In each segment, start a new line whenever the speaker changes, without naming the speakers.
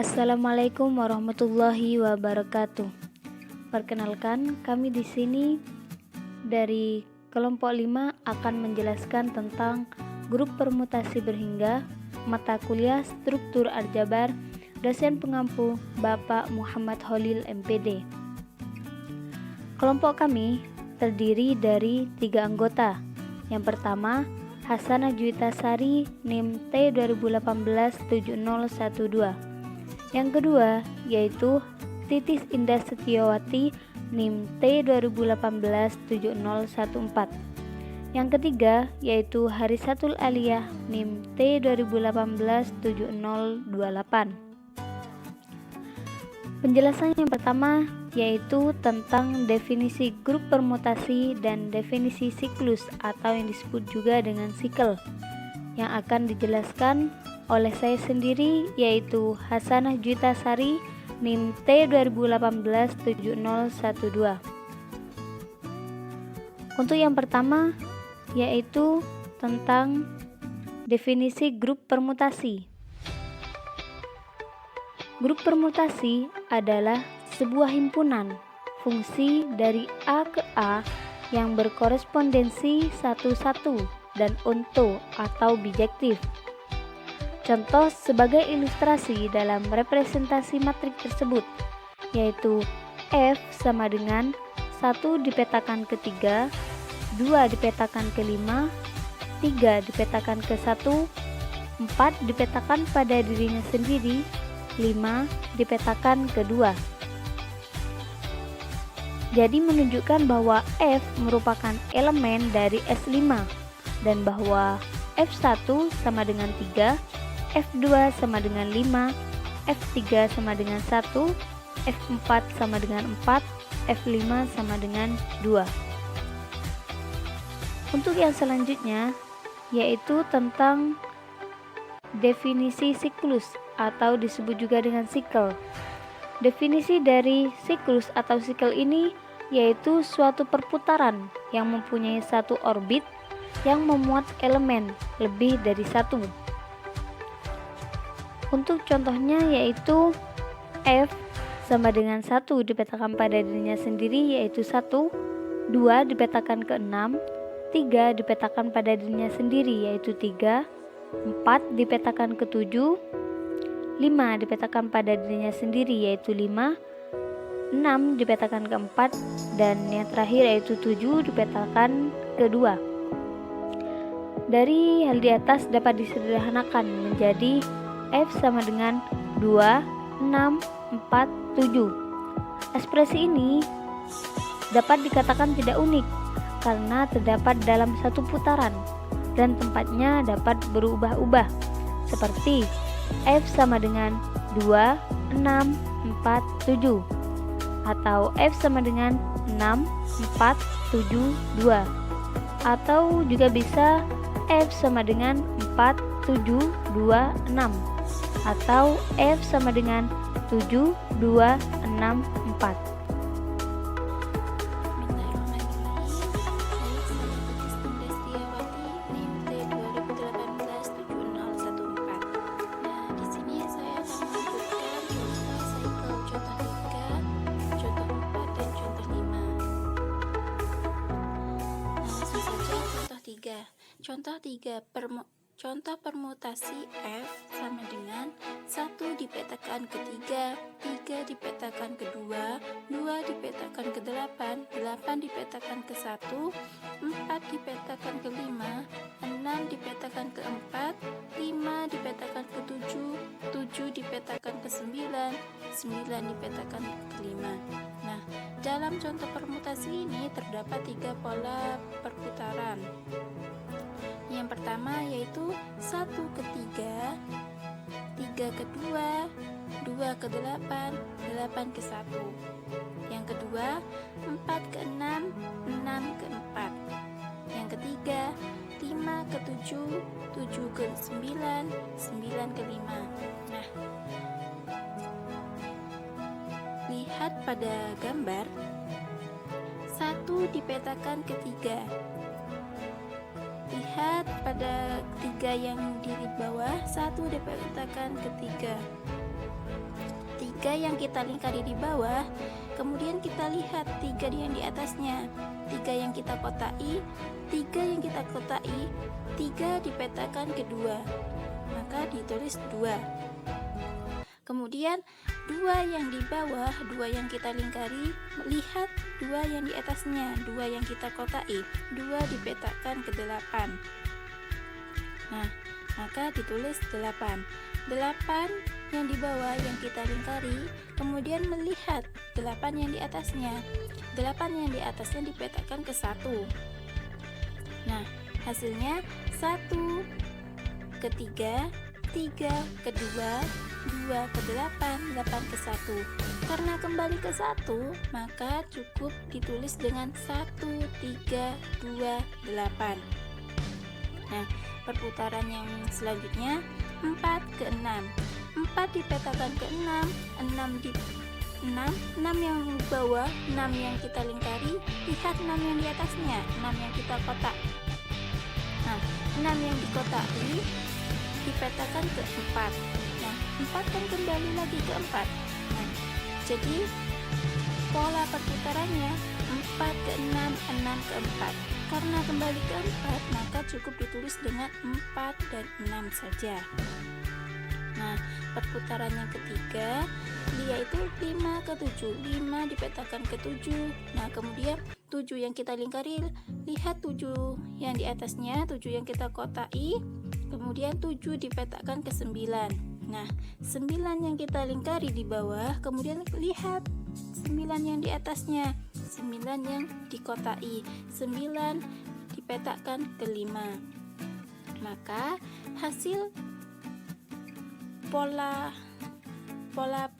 Assalamualaikum warahmatullahi wabarakatuh. Perkenalkan, kami di sini dari kelompok 5 akan menjelaskan tentang grup permutasi berhingga, mata kuliah struktur aljabar, dosen pengampu Bapak Muhammad Holil MPD. Kelompok kami terdiri dari 3 anggota. Yang pertama, Hasanah Juwitasari NIM T 2018-7012. Yang kedua yaitu Titis Indah Setiawati NIM T 2018-7014. Yang ketiga yaitu Harisatul Aliyah NIM T 2018-7028. Penjelasan yang pertama yaitu tentang definisi grup permutasi dan definisi siklus atau yang disebut juga dengan sikel, yang akan dijelaskan oleh saya sendiri yaitu Hasanah Juwitasari NIM T 2018-7012. Untuk yang pertama yaitu tentang definisi grup permutasi. Grup permutasi adalah sebuah himpunan fungsi dari A ke A yang berkorespondensi satu-satu dan onto atau bijektif. Contoh sebagai ilustrasi dalam representasi matrik tersebut yaitu F sama dengan 1 dipetakan ke 3, 2 dipetakan ke 5, 3 dipetakan ke 1, 4 dipetakan pada dirinya sendiri, 5 dipetakan ke 2. Jadi menunjukkan bahwa F merupakan elemen dari S5 dan bahwa F1 sama dengan 3, F2 sama dengan 5, F3 sama dengan 1, F4 sama dengan 4, F5 sama dengan 2. Untuk yang selanjutnya yaitu tentang definisi siklus atau disebut juga dengan sikel. Definisi dari siklus atau sikel ini yaitu suatu perputaran yang mempunyai satu orbit yang memuat elemen lebih dari satu. Untuk contohnya yaitu F sama dengan 1 dipetakan pada dirinya sendiri yaitu 1, 2 dipetakan ke 6, 3 dipetakan pada dirinya sendiri yaitu 3, 4 dipetakan ke 7, 5 dipetakan pada dirinya sendiri yaitu 5, 6 dipetakan ke 4, dan yang terakhir yaitu 7 dipetakan ke 2. Dari hal di atas dapat disederhanakan menjadi F sama dengan 2, 6, 4, 7. Ekspresi ini dapat dikatakan tidak unik karena terdapat dalam satu putaran dan tempatnya dapat berubah-ubah seperti F sama dengan 2, 6, 4, 7 atau F sama dengan 6, 4, 7, 2 atau juga bisa F sama dengan 4, 7, 2, 6 atau F sama dengan 7, 2, 6, 4.
Contoh 3, contoh permutasi F sama dengan 1 dipetakan ke 3, 3 dipetakan ke 2, 2 dipetakan ke 8, 8 dipetakan ke 1, 4 dipetakan ke 5, 6 dipetakan ke 4, 5 dipetakan ke 7, 7 dipetakan ke 9, 9 dipetakan ke 5. Nah, dalam contoh permutasi ini terdapat 3 pola perputaran. Yang pertama yaitu 1 ke 3, 3 ke 2, 2 ke 8, 8 ke 1. Yang kedua 4 ke 6, 6 ke 4. Yang ketiga 5 ke 7, 7 ke 9, 9 ke 5. Nah, lihat pada gambar 1 dipetakan ke 3. Lihat pada 3 yang di bawah, 1 dipetakan ke 3. 3 yang kita lingkari di bawah, kemudian kita lihat 3 yang di atasnya. 3 yang kita kotai, 3 yang kita kotai, 3 dipetakan ke 2, maka ditulis 2. Kemudian 2 yang di bawah, 2 yang kita lingkari, lihat 2 yang di atasnya, 2 yang kita kotai, 2 dipetakan ke 8. Nah, maka ditulis 8. 8 yang di bawah yang kita lingkari, kemudian melihat 8 yang di atasnya. 8 yang di atasnya dipetakan ke 1. Nah, hasilnya 1 ke 3, 3 ke 2, 2 ke 8, 8 ke 1. Karena kembali ke 1, maka cukup ditulis dengan 1, 3, 2, 8. Nah, perputaran yang selanjutnya 4 ke 6. 4 dipetakan ke 6, 6 di 6 yang di bawah, 6 yang kita lingkari, lihat 6 yang di atasnya, 6 yang kita kotak. Nah, 6 yang dikotai dipetakan ke 4. Nah, 4 kan kembali lagi ke 4. Nah, jadi pola perputarannya 4 ke 6, 6 ke 4. Karena kembali ke 4, maka cukup ditulis dengan 4 dan 6 saja. Nah, perputaran yang ketiga, yaitu 5 ke 7. 5 dipetakan ke 7. Nah, kemudian 7 yang kita lingkari, lihat 7 yang di atasnya, 7 yang kita kotai, kemudian 7 dipetakan ke 9. Nah, 9 yang kita lingkari di bawah, kemudian lihat 9 yang di atasnya, 9 yang dikotai, 9 dipetakan ke 5. Maka hasil pola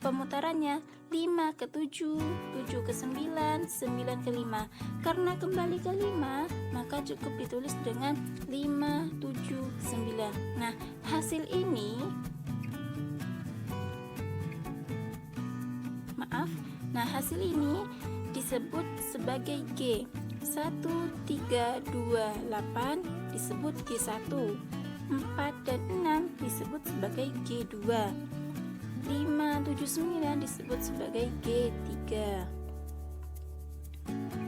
pemutarannya 5 ke 7, 7 ke 9, 9 ke 5. Karena kembali ke 5, maka cukup ditulis dengan 5, 7, 9. Nah, hasil ini disebut sebagai G. 1, 3, 2, 8 disebut G1. 4 dan 6 disebut sebagai G2. 5, 7, 9 disebut sebagai G3.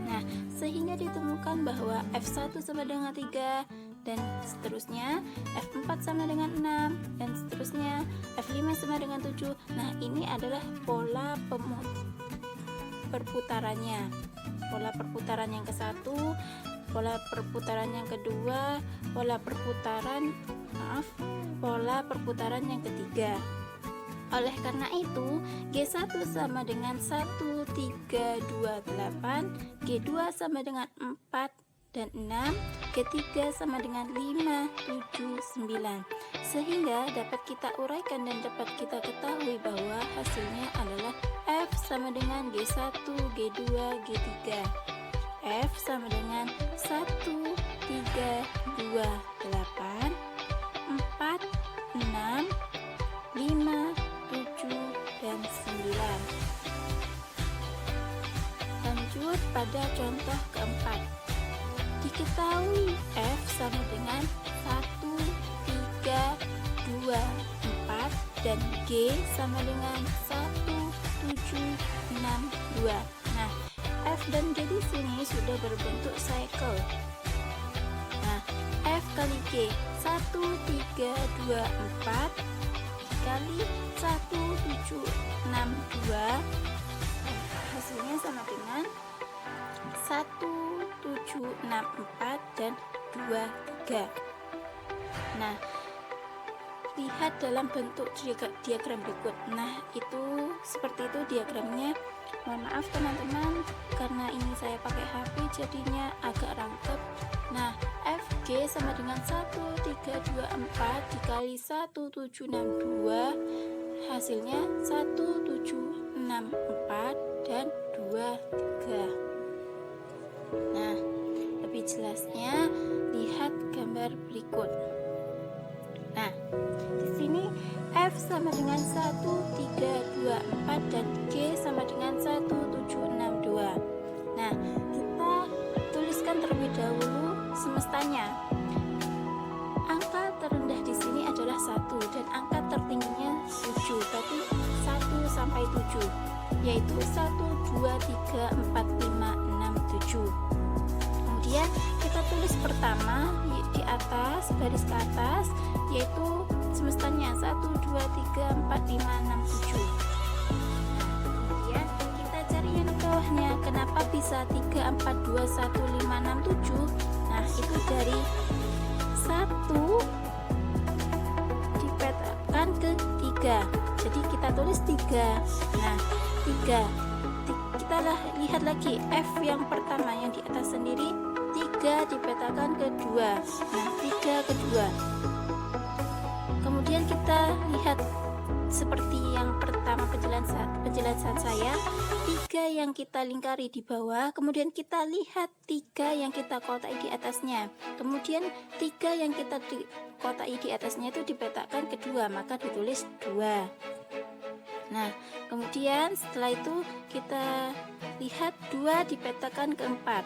Nah, sehingga ditemukan bahwa F1 sama dengan 3 dan seterusnya, F4 sama dengan 6 dan seterusnya, F5 sama dengan 7. Nah, ini adalah pola perputarannya. Pola perputaran yang ke-1, pola perputaran yang kedua, pola perputaran yang ketiga. Oleh karena itu, G1 sama dengan 1, 3, 2, 8, G2 sama dengan 4 dan 6, G3 sama dengan 5, 7, 9. Sehingga dapat kita uraikan dan dapat kita ketahui bahwa hasilnya adalah F sama dengan G1, G2, G3. F sama dengan 1, 3, 2, 8, 4, 6, 5, 7, dan 9. Lanjut pada contoh keempat. Diketahui F sama dengan 1, 3, 2, 4 dan G sama dengan 1, 7, 6, 2. Nah, F dan G di sini sudah berbentuk cycle. Nah, F kali G 1, 3, 2, 4 kali 1, 7, 6, 2, hasilnya sama dengan 1, 7, 6, 4 dan 2, 3. Nah, lihat dalam bentuk diagram berikut. Nah, itu seperti itu diagramnya. Mohon maaf teman-teman, karena ini saya pakai HP jadinya agak rangkap. Nah, FG sama dengan 1, 3, 2, 4 dikali 1, 7, 6, 2, hasilnya 1, 7, 6, 4 dan 2, 3. Nah, lebih jelasnya lihat gambar berikut. Nah, di sini F sama dengan 1, 3, 2, 4 dan G sama dengan 1, 7, 6, 2. Nah, kita tuliskan terlebih dahulu semestanya. Angka terendah di sini adalah 1 dan angka tertingginya 7. Berarti 1 sampai 7, yaitu 1, 2, 3, 4, 5, 6, 7. Kemudian kita tulis pertama di atas, garis ke atas, yaitu semestanya 1, 2, 3, 4, 5, 6, 7. Kemudian kita cari yang di bawahnya. Kenapa bisa 3, 4, 2, 1, 5, 6, 7? Nah, itu dari 1 dipetakan ke 3. Jadi kita tulis 3. Nah, 3. Kita lihat lagi F yang pertama yang di atas sendiri, 3 dipetakan ke 2. Nah, 3 ke 2. Kemudian kita lihat seperti yang pertama penjelasan saya, 3 yang kita lingkari di bawah, kemudian kita lihat 3 yang kita kotai di atasnya, kemudian 3 yang kita kotai di atasnya itu dipetakan ke 2, maka ditulis 2. Nah, kemudian setelah itu kita lihat 2 dipetakan ke 4.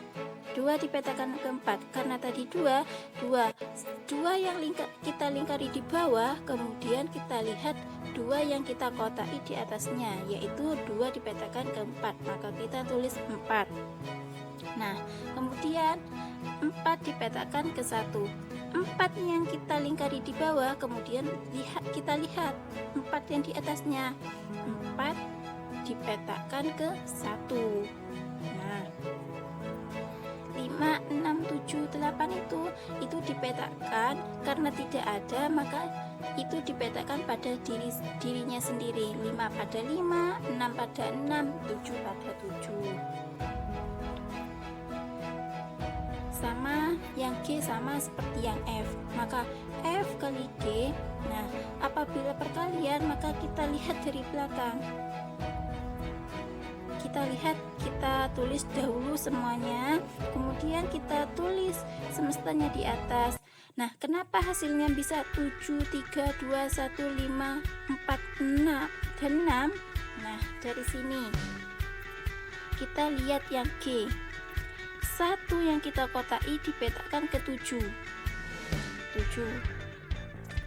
2 dipetakan ke 4 karena tadi 2 yang kita lingkari di bawah, kemudian kita lihat 2 yang kita kotai di atasnya, yaitu 2 dipetakan ke 4, maka kita tulis 4. Nah, kemudian 4 dipetakan ke 1. 4 yang kita lingkari di bawah, kemudian kita lihat 4 yang di atasnya, 4 dipetakan ke 1. Nah, 5, 6, 7, 8 itu dipetakan karena tidak ada, maka itu dipetakan pada dirinya sendiri. 5 pada 5, 6 pada 6, 7 pada 7. Sama yang G sama seperti yang F, maka F kali G. Nah, apabila perkalian maka kita lihat dari belakang. Kita tulis dahulu semuanya, kemudian kita tulis semestanya di atas. Nah, kenapa hasilnya bisa 7, 3, 2, 1, 5, 4, 6 dan 6? Nah, dari sini kita lihat yang G. 1 yang kita kotai dipetakan ke 7.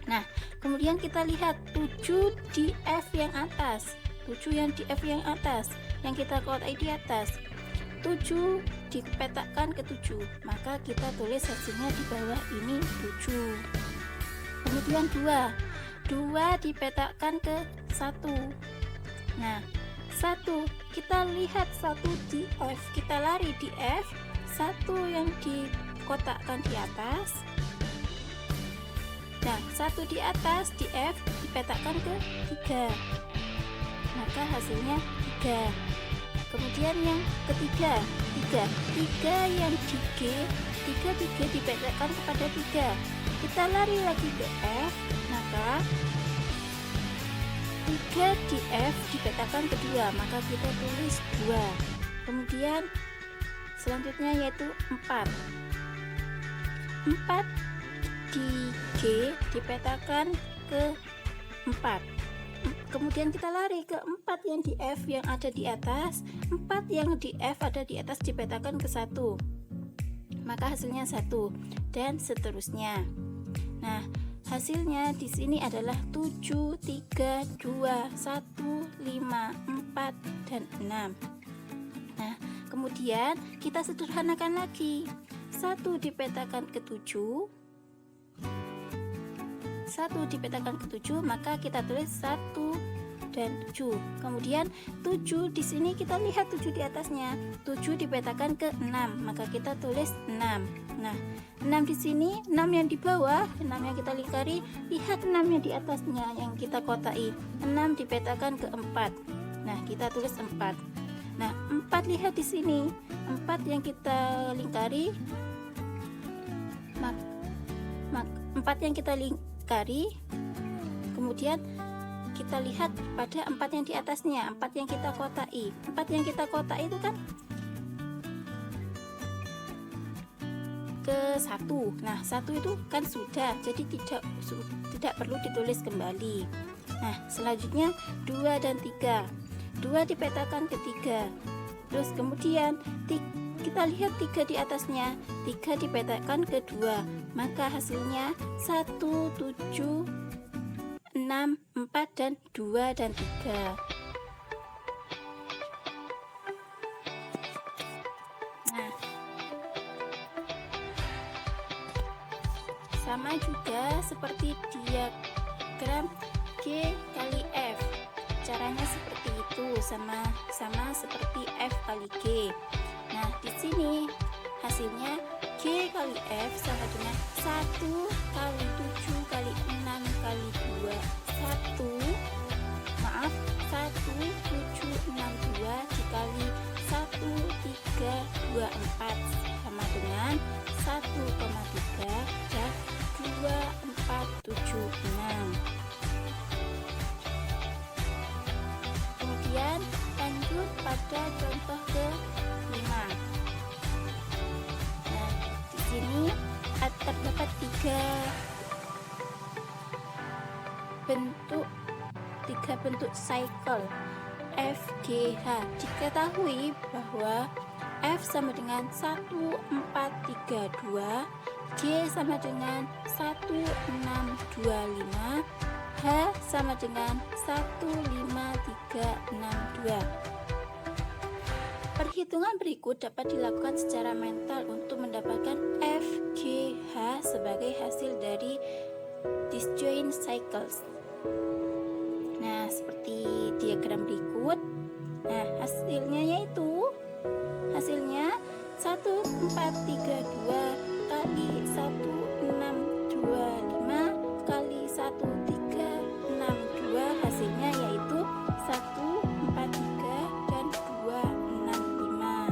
Nah, kemudian kita lihat 7 di F yang atas. 7 yang di F yang atas, yang kita kotai di atas, 7 dipetakan ke 7, maka kita tulis hasilnya di bawah ini 7. Kemudian 2 dipetakan ke 1. Nah, 1 kita lihat 1 di F, kita lari di F, 1 yang dikotakkan di atas. Nah, 1 di atas di F dipetakan ke 3, maka hasilnya 3. Kemudian yang ketiga, 3 yang di G, 3 dipetakan kepada 3. Kita lari lagi ke F, maka 3 di F dipetakan ke 2, maka kita tulis 2. Kemudian selanjutnya yaitu 4 di G dipetakan ke 4. Kemudian kita lari ke 4 yang di F yang ada di atas, 4 yang di F ada di atas dipetakan ke 1, maka hasilnya 1, dan seterusnya. Nah, hasilnya di sini adalah 7, 3, 2, 1, 5, 4, dan 6. Nah, kemudian kita sederhanakan lagi. 1 dipetakan ke 7, 1 dipetakan ke 7, maka kita tulis 1 dan 7. Kemudian 7 di sini kita lihat 7 di atasnya. 7 dipetakan ke 6, maka kita tulis 6. Nah, 6 di sini, 6 yang di bawah, 6 yang kita lingkari, lihat 6 yang di atasnya yang kita kotai. 6 dipetakan ke 4. Nah, kita tulis 4. Nah, 4 lihat di sini. 4 yang kita lingkari, 4 yang kita lingkari, kemudian kita lihat pada 4 yang di atasnya, 4 yang kita kotai. 4 yang kita kotai itu kan ke 1. Nah, 1 itu kan sudah, jadi tidak perlu ditulis kembali. Nah, selanjutnya 2 dan 3. 2 dipetakan ke 3. Terus kemudian kita lihat 3 di atasnya, 3 dipetakan ke 2, maka hasilnya 1, 7, 6, 4, dan 2 dan 3. Sama juga seperti diagram G kali F. Caranya seperti itu, sama seperti F kali G. Nah, di sini hasilnya G kali F sama dengan 1 kali 7 kali 6 kali 2 1762 dikali 1324 sama dengan 1,3 dan 2476. Kemudian lanjut pada contoh ke-5. Nah, di sini terdapat 3 bentuk cycle F, G, H. Diketahui bahwa F sama dengan 1432, G sama dengan 1625, H sama dengan 15362. Perhitungan berikut dapat dilakukan secara mental untuk mendapatkan F, G, H sebagai hasil dari disjoint cycles. Nah, seperti diagram berikut. Nah, hasilnya 1432 kali 1625 kali 1362, hasilnya yaitu 143 dan 265.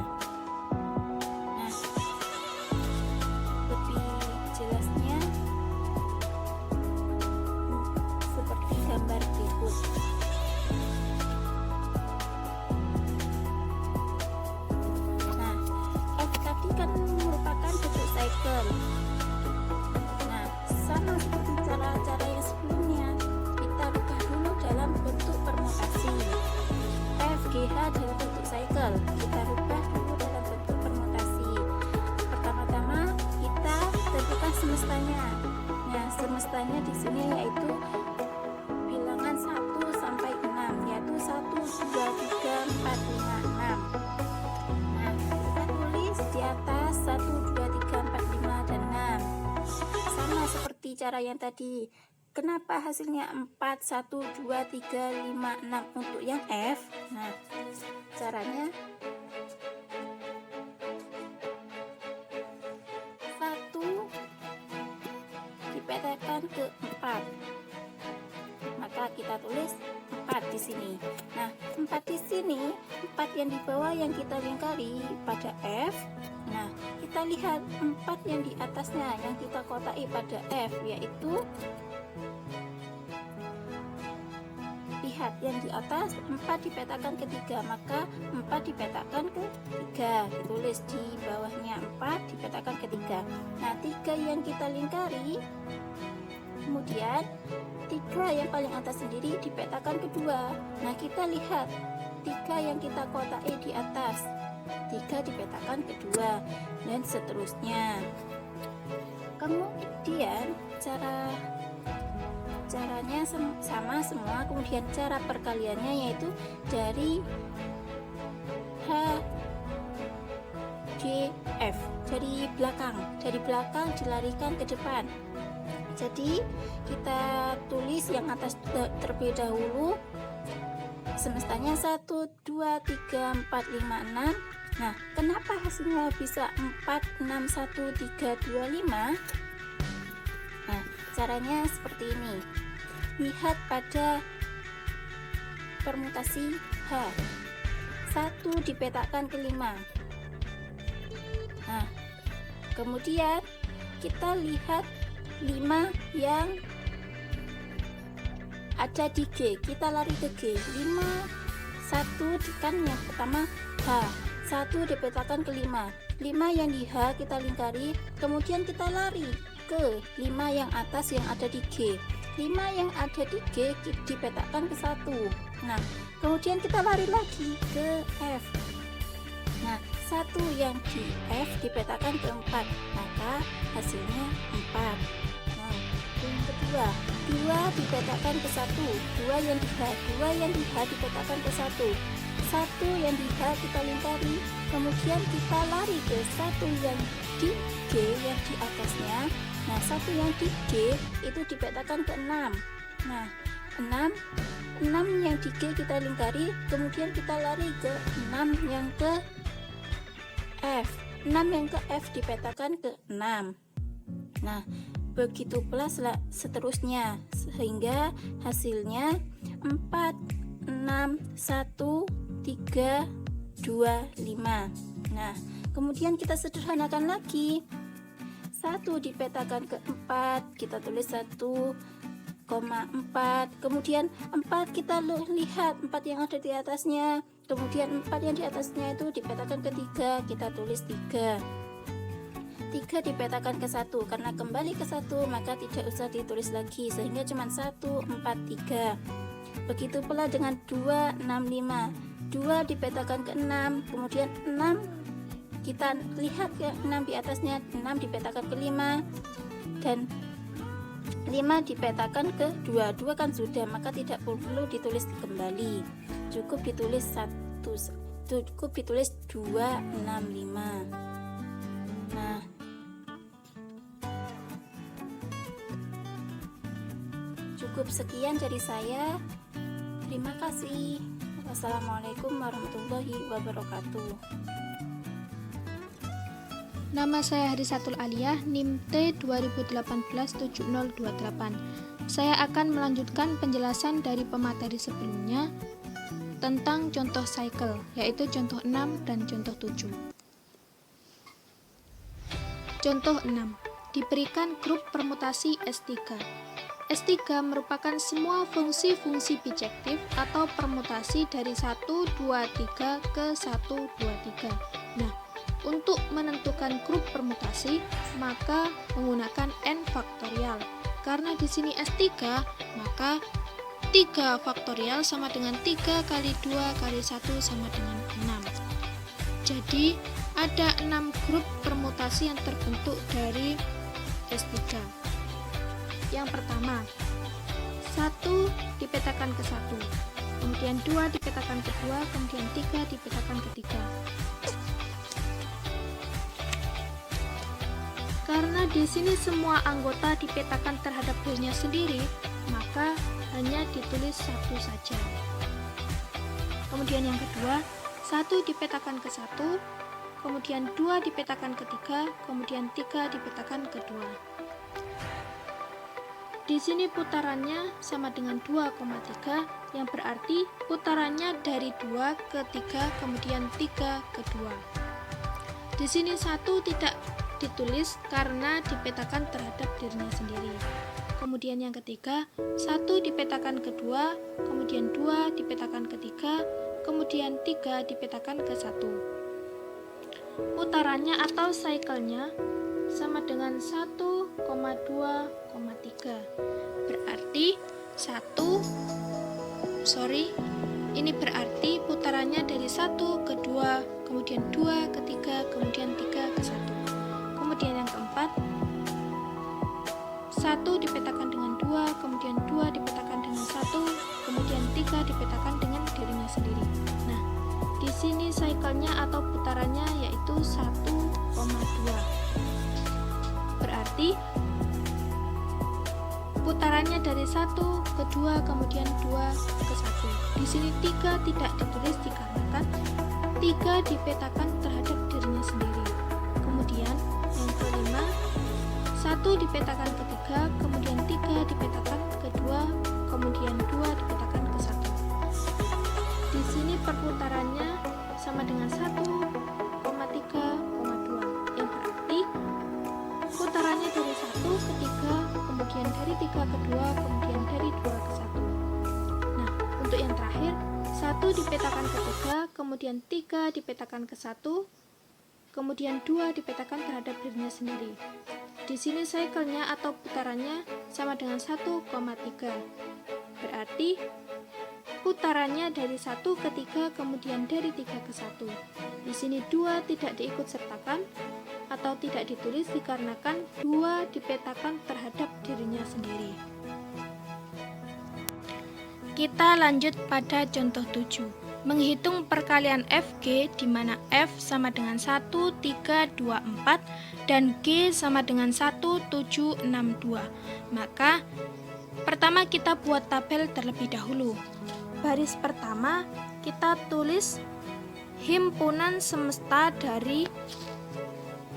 Nah, lebih jelasnya seperti gambar berikut. Nah, F tadi kan merupakan bentuk cycle. Nah, sama seperti cara-cara yang sebelumnya, kita rubah dulu dalam bentuk permutasi. F, G, H dalam bentuk cycle, kita rubah dulu dalam bentuk permutasi. Pertama-tama kita tentukan semestanya. Nah, semestanya di sini yaitu bilangan 1 sampai 6, yaitu 1, 2, 3, 4, 5, 6. Nah, kita tulis di atas 1, 2, 3, 4, 5, dan 6. Sama seperti cara yang tadi. Kenapa hasilnya 4, 1, 2, 3, 5, 6 untuk yang F? Nah, caranya 1 dipetakan ke 4. Maka kita tulis 4 di sini. Nah, 4 di sini, 4 yang di bawah yang kita lingkari pada F. Nah, kita lihat 4 yang di atasnya yang kita kotai pada F, yaitu lihat yang di atas 4 dipetakan ke 3, maka 4 dipetakan ke 3. Ditulis di bawahnya 4 dipetakan ke 3. Nah, 3 yang kita lingkari, kemudian 3 yang paling atas sendiri dipetakan kedua. Nah, kita lihat 3 yang kita kotai di atas, 3 dipetakan kedua, dan seterusnya. Kemudian caranya sama semua. Kemudian cara perkaliannya yaitu dari H, G, F, dari belakang dilarikan ke depan. Jadi kita tulis yang atas terlebih dahulu, semestanya 1, 2, 3, 4, 5, 6. Nah, kenapa hasilnya bisa 4, 6, 1, 3, 2, 5? Nah, caranya seperti ini. Lihat pada permutasi H. 1 dipetakan ke 5. Nah, kemudian kita lihat 5 yang ada di G, kita lari ke G. 5, 1 kan yang pertama H, 1 dipetakan ke 5. 5 yang di H kita lingkari, kemudian kita lari ke 5 yang atas yang ada di G. 5 yang ada di G dipetakan ke 1. Nah, kemudian kita lari lagi ke F. Nah, 1 yang di F dipetakan ke 4, maka hasilnya 4. Nah, yang kedua, 2 dipetakan ke 1, 2 yang di H, 2 yang di H dipetakan ke 1. 1 yang di H kita lingkari, kemudian kita lari ke 1 yang di G yang di atasnya. Nah, 1 yang di G itu dipetakan ke 6. Nah, 6 yang di G kita lingkari, kemudian kita lari ke 6 yang ke F. 6 yang ke F dipetakan ke 6. Nah, begitu pula seterusnya, sehingga hasilnya 4, 6, 1, 3, 2, 5. Nah, kemudian kita sederhanakan lagi. 1 dipetakan ke 4, kita tulis 1,4. Kemudian 4 kita lihat 4 yang ada di atasnya. Kemudian 4 yang di atasnya itu dipetakan ke 3, kita tulis 3. 3 dipetakan ke 1, karena kembali ke 1 maka tidak usah ditulis lagi, sehingga cuma 1, 4, 3. Begitu pula dengan 2, 6, 5. 2 dipetakan ke 6, kemudian 6 kita lihat ya, 6 di atasnya, 6 dipetakan ke 5, dan 5 dipetakan ke 2. 2 kan sudah, maka tidak perlu ditulis kembali, cukup ditulis 2, 6, 5. Nah, cukup sekian dari saya. Terima kasih. Wassalamualaikum warahmatullahi wabarakatuh.
Nama saya Harisatul Aliyah, NIM T 2018-7028. Saya akan melanjutkan penjelasan dari pemateri sebelumnya tentang contoh cycle, yaitu contoh 6 dan contoh 7. Contoh 6. Diberikan grup permutasi S3. S3 merupakan semua fungsi-fungsi bijektif atau permutasi dari 1, 2, 3 ke 1, 2, 3. Nah, untuk menentukan grup permutasi, maka menggunakan n faktorial. Karena di sini S3, maka 3 faktorial sama dengan 3 kali 2 kali 1 sama dengan 6. Jadi, ada 6 grup permutasi yang terbentuk dari S3. Yang pertama, 1 dipetakan ke 1, kemudian 2 dipetakan ke 2, kemudian 3 dipetakan ke 3. Karena di sini semua anggota dipetakan terhadap dirinya sendiri, maka hanya ditulis 1 saja. Kemudian yang kedua, 1 dipetakan ke 1, kemudian 2 dipetakan ke 3, kemudian 3 dipetakan ke 2. Di sini putarannya sama dengan 2,3, yang berarti putarannya dari 2 ke 3, kemudian 3 ke 2. Di sini 1 tidak ditulis karena dipetakan terhadap dirinya sendiri. Kemudian yang ketiga, 1 dipetakan ke 2, kemudian 2 dipetakan ke 3, kemudian 3 dipetakan ke 1. Putarannya atau cycle-nya sama dengan 1,2,3. Berarti ini berarti putarannya dari 1 ke 2, kemudian 2 ke 3, kemudian 3 ke 1. Kemudian yang keempat, 1 dipetakan dengan 2, kemudian 2 dipetakan dengan 1, kemudian 3 dipetakan dengan dirinya sendiri. Nah, di sini cycle-nya atau putarannya yaitu 1,2. Berarti putarannya dari 1 ke 2, kemudian 2 ke 1. Di sini 3 tidak ditulis dikarenakan 3 dipetakan terhadap dirinya sendiri. Kemudian yang kelima, 1 dipetakan ke 3, kemudian 3 dipetakan ke 2, kemudian 2 dipetakan ke 1. Di sini perputarannya sama dengan 1,3,2, yang berarti putarannya dari 1 ke 3, kemudian dari 3 ke 2, kemudian dari 2 ke 1. Nah, untuk yang terakhir, 1 dipetakan ke 3, kemudian 3 dipetakan ke 1, kemudian 2 dipetakan terhadap dirinya sendiri. Di sini cycle-nya atau putarannya sama dengan 1,3. Berarti putarannya dari 1 ke 3, kemudian dari 3 ke 1. Di sini 2 tidak diikut sertakan atau tidak ditulis dikarenakan 2 dipetakan terhadap dirinya sendiri. Kita lanjut pada contoh 7. menghitung perkalian FG di mana F sama dengan 1, 3, 2, 4 dan G sama dengan 1, 7, 6, 2. Maka pertama kita buat tabel terlebih dahulu. Baris pertama kita tulis himpunan semesta dari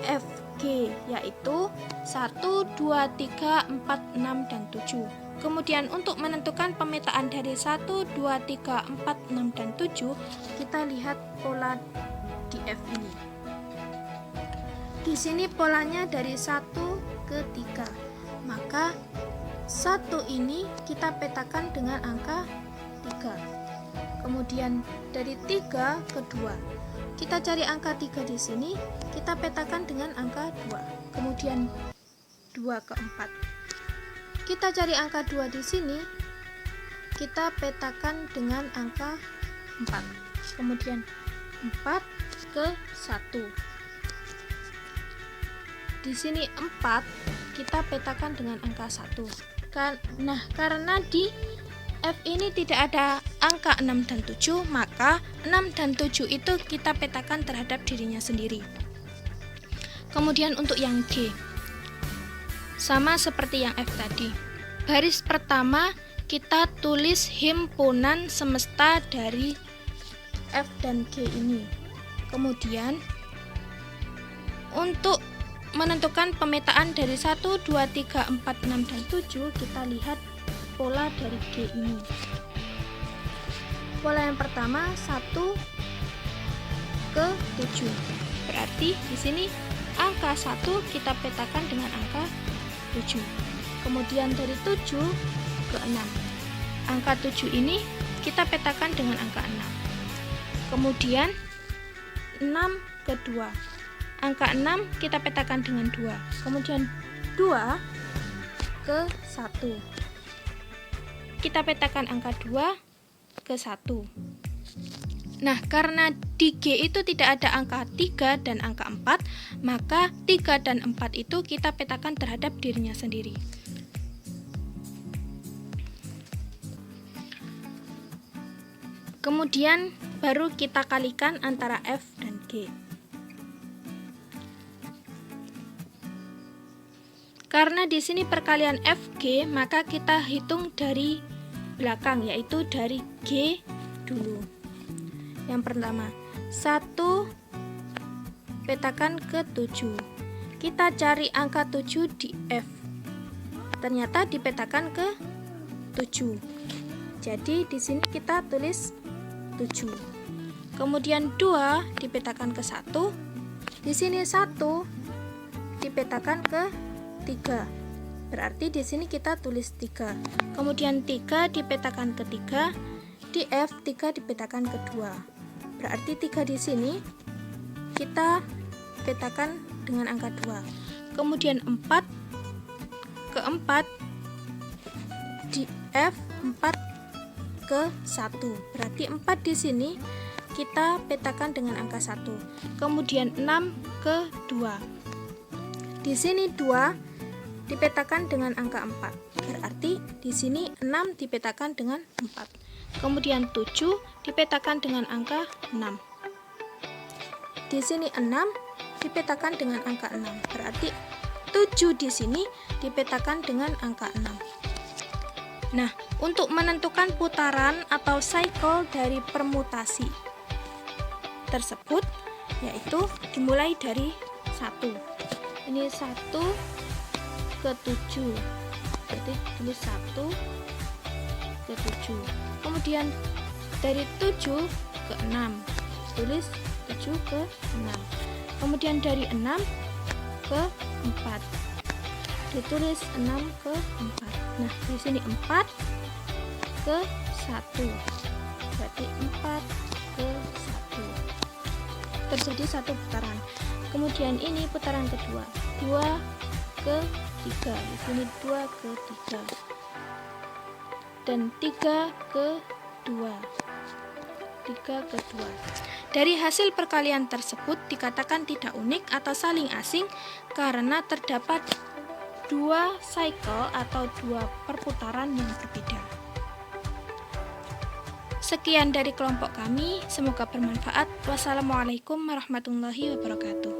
FG, yaitu 1, 2, 3, 4, 6, dan 7. Kemudian untuk menentukan pemetaan dari 1, 2, 3, 4, 6, dan 7, kita lihat pola di F ini. Di sini polanya dari 1 ke 3. Maka 1 ini kita petakan dengan angka 3. Kemudian dari 3 ke 2. Kita cari angka 3 di sini, kita petakan dengan angka 2. Kemudian 2 ke 4. Kita cari angka 2 di sini, kita petakan dengan angka 4. Kemudian 4 ke 1. Di sini 4 kita petakan dengan angka 1. Nah, karena di F ini tidak ada angka 6 dan 7, maka 6 dan 7 itu kita petakan terhadap dirinya sendiri. Kemudian untuk yang G, sama seperti yang F tadi. Baris pertama kita tulis himpunan semesta dari F dan G ini. Kemudian untuk menentukan pemetaan dari 1, 2, 3, 4, 6, dan 7, kita lihat pola dari G ini. Pola yang pertama 1 ke 7. Berarti di sini angka 1 kita petakan dengan angka 7. Kemudian dari 7 ke 6. Angka 7 ini kita petakan dengan angka 6. Kemudian 6 ke 2. Angka 6 kita petakan dengan 2. Kemudian 2 ke 1. Kita petakan angka 2 ke 1. Nah, karena di G itu tidak ada angka 3 dan angka 4, maka 3 dan 4 itu kita petakan terhadap dirinya sendiri. Kemudian baru kita kalikan antara F dan G. Karena di sini perkalian FG, maka kita hitung dari belakang, yaitu dari G dulu. Yang pertama, 1 petakan ke 7. Kita cari angka 7 di F. Ternyata dipetakan ke 7. Jadi di sini kita tulis 7. Kemudian 2 dipetakan ke 1. Di sini 1 dipetakan ke 3. Berarti di sini kita tulis 3. Kemudian 3 dipetakan ke 3. Di F 3 dipetakan ke 2. Berarti 3 di sini kita petakan dengan angka 2. Kemudian 4 ke 4 di F 4 ke 1. Berarti 4 di sini kita petakan dengan angka 1. Kemudian 6 ke 2. Di sini 2 dipetakan dengan angka 4. Berarti di sini 6 dipetakan dengan 4. Kemudian 7 dipetakan dengan angka 6. Di sini 6 dipetakan dengan angka 6. Berarti 7 di sini dipetakan dengan angka 6. Nah, untuk menentukan putaran atau cycle dari permutasi tersebut, yaitu dimulai dari 1. Ini 1 ke 7. Berarti tulis 1 ke 7. Kemudian dari 7 ke 6. Tulis 7 ke 6. Kemudian dari 6 ke 4. Ditulis 6 ke 4. Nah, di sini 4 ke 1. Berarti 4 ke 1. Terjadi satu putaran. Kemudian ini putaran kedua. 2 ke 3. Di sini 2 ke 3. Dan 3 ke 2. 3 ke 2. Dari hasil perkalian tersebut dikatakan tidak unik atau saling asing karena terdapat 2 cycle atau 2 perputaran yang berbeda. Sekian dari kelompok kami, semoga bermanfaat. Wassalamualaikum warahmatullahi wabarakatuh.